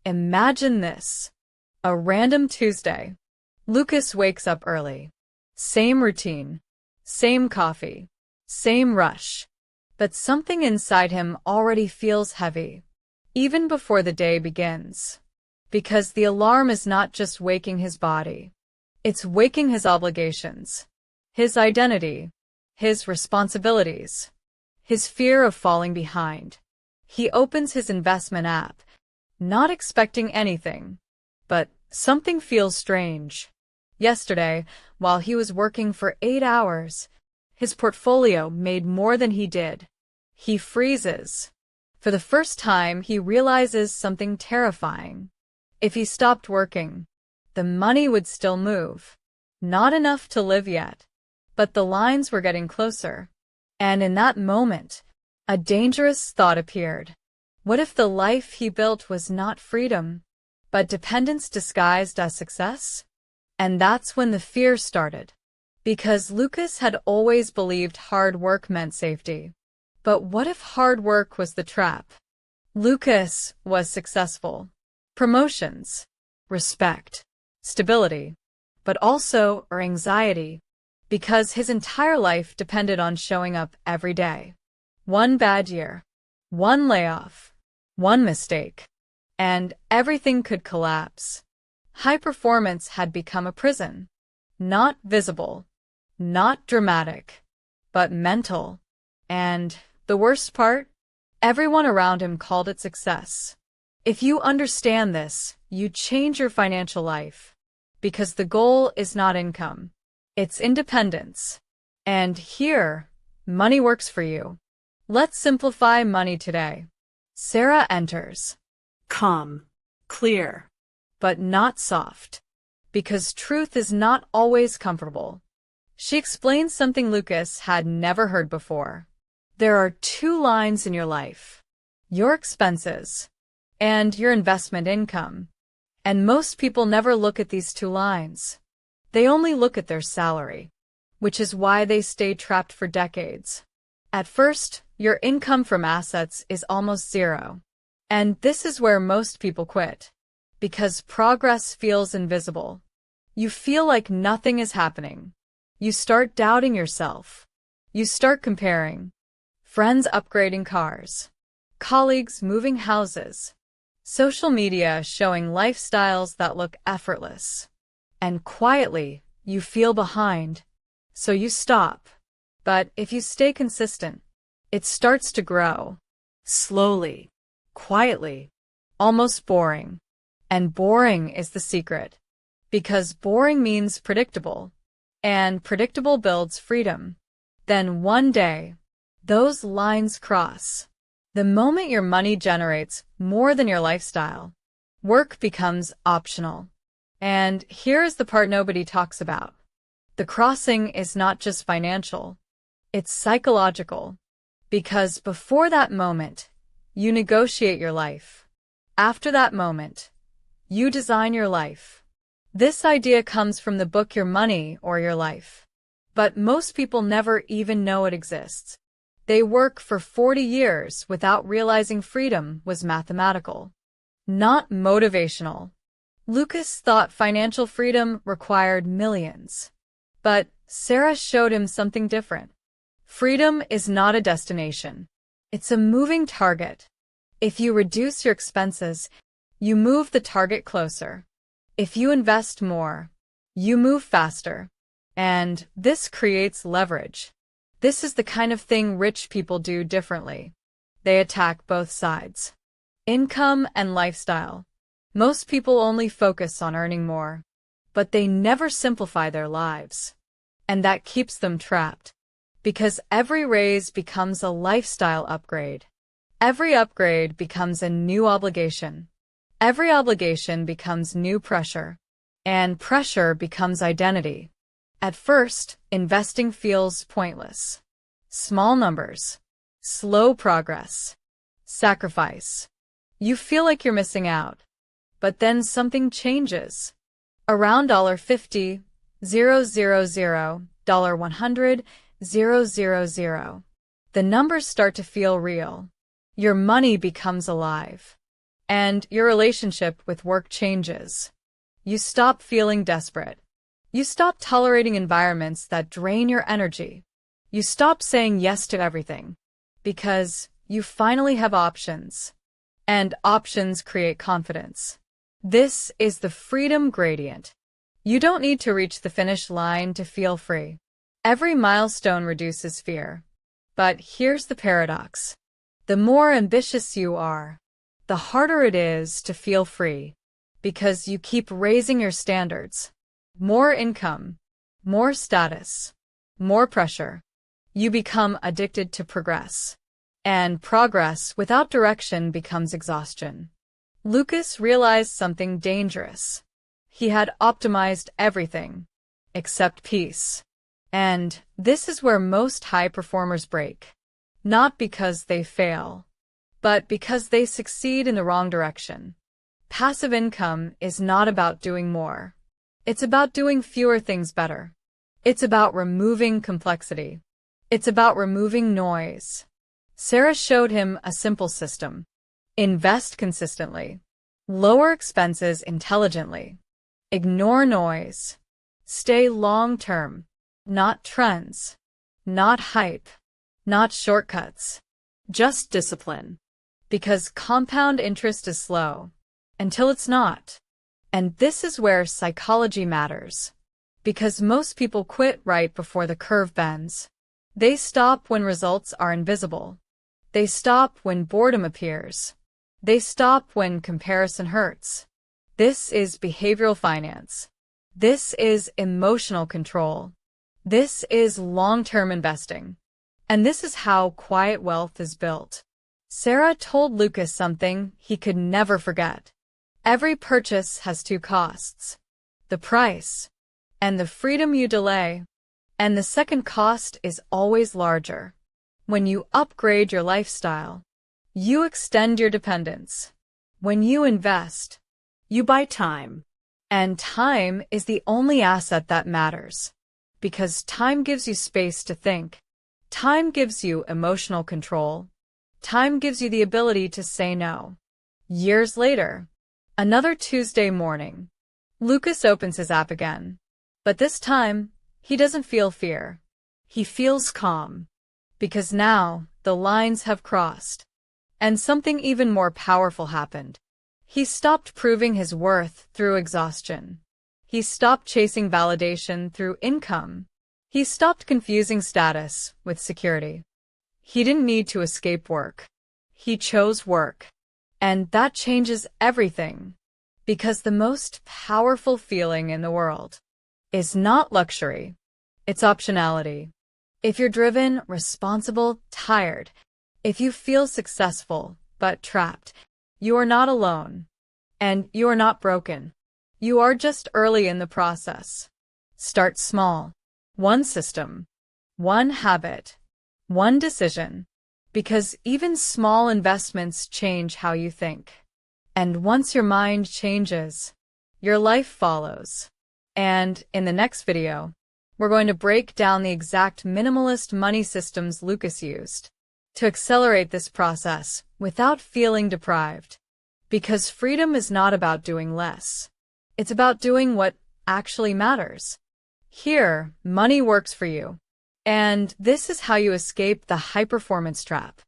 Imagine this. A random Tuesday. Lucas wakes up early. Same routine. Same coffee. Same rush. But something inside him already feels heavy, even before the day begins. Because the alarm is not just waking his body. It's waking his obligations, his identity, his responsibilities, his fear of falling behind. He opens his investment app, not expecting anything, but something feels strange. Yesterday, while he was working for 8 hours, his portfolio made more than he did. He freezes. For the first time, he realizes something terrifying. If he stopped working, the money would still move. Not enough to live yet, but the lines were getting closer. And in that moment, a dangerous thought appeared. What if the life he built was not freedom, but dependence disguised as success? And that's when the fear started. Because Lucas had always believed hard work meant safety. But what if hard work was the trap? Lucas was successful. Promotions, respect, stability, but also anxiety, because his entire life depended on showing up every day. One bad year, one layoff, one mistake, and everything could collapse. High performance had become a prison. Not visible, not dramatic, but mental. And the worst part? Everyone around him called it success. If you understand this, you change your financial life. Because the goal is not income. It's independence. And here, money works for you. Let's simplify money today. Sarah enters. Calm, clear, But not soft. Because truth is not always comfortable. She explains something Lucas had never heard before. There are 2 lines in your life. Your expenses and your investment income. And most people never look at these 2 lines. They only look at their salary, which is why they stay trapped for decades. At first, your income from assets is almost zero. And this is where most people quit. Because progress feels invisible. You feel like nothing is happening. You start doubting yourself. You start comparing. Friends upgrading cars. Colleagues moving houses. Social media showing lifestyles that look effortless. And quietly, you feel behind. So you stop. But if you stay consistent, it starts to grow. Slowly. Quietly. Almost boring. And boring is the secret. Because boring means predictable. And predictable builds freedom. Then one day, those lines cross. The moment your money generates more than your lifestyle, work becomes optional. And here's the part nobody talks about. The crossing is not just financial. It's psychological. Because before that moment, you negotiate your life. After that moment, you design your life. This idea comes from the book Your Money or Your Life. But most people never even know it exists. They work for 40 years without realizing freedom was mathematical, not motivational. Lucas thought financial freedom required millions. But Sarah showed him something different. Freedom is not a destination. It's a moving target. If you reduce your expenses, you move the target closer. If you invest more, you move faster. And this creates leverage. This is the kind of thing rich people do differently. They attack both sides. Income and lifestyle. Most people only focus on earning more, but they never simplify their lives. And that keeps them trapped. Because every raise becomes a lifestyle upgrade. Every upgrade becomes a new obligation. Every obligation becomes new pressure. And pressure becomes identity. At first, investing feels pointless. Small numbers. Slow progress. Sacrifice. You feel like you're missing out. But then something changes. Around $50, $100, $100, the numbers start to feel real. Your money becomes alive. And your relationship with work changes. You stop feeling desperate. You stop tolerating environments that drain your energy. You stop saying yes to everything. Because you finally have options. And options create confidence. This is the freedom gradient. You don't need to reach the finish line to feel free. Every milestone reduces fear. But here's the paradox. The more ambitious you are, the harder it is to feel free. Because you keep raising your standards. More income, more status, more pressure. You become addicted to progress. And progress without direction becomes exhaustion. Lucas realized something dangerous. He had optimized everything, except peace. And this is where most high performers break. Not because they fail, but because they succeed in the wrong direction. Passive income is not about doing more. It's about doing fewer things better. It's about removing complexity. It's about removing noise. Sarah showed him a simple system. Invest consistently. Lower expenses intelligently. Ignore noise. Stay long-term. Not trends. Not hype. Not shortcuts. Just discipline. Because compound interest is slow. Until it's not. And this is where psychology matters. Because most people quit right before the curve bends. They stop when results are invisible. They stop when boredom appears. They stop when comparison hurts. This is behavioral finance. This is emotional control. This is long-term investing. And this is how quiet wealth is built. Sarah told Lucas something he could never forget. Every purchase has two costs. The price. And the freedom you delay. And the second cost is always larger. When you upgrade your lifestyle, you extend your dependence. When you invest, You buy time. and time is the only asset that matters. Because time gives you space to think. Time gives you emotional control. Time gives you the ability to say no. Years later, another Tuesday morning, Lucas opens his app again. But this time, he doesn't feel fear. He feels calm. Because now, the lines have crossed. And something even more powerful happened. He stopped proving his worth through exhaustion. He stopped chasing validation through income. He stopped confusing status with security. He didn't need to escape work. He chose work. And that changes everything. Because the most powerful feeling in the world is not luxury. It's optionality. If you're driven, responsible, tired, if you feel successful but trapped, you are not alone. And you are not broken. You are just early in the process. Start small. One system. One habit. One decision. Because even small investments change how you think. And once your mind changes, your life follows. And in the next video, we're going to break down the exact minimalist money systems Lucas used to accelerate this process without feeling deprived. Because freedom is not about doing less. It's about doing what actually matters. Here, money works for you. And this is how you escape the high-performance trap.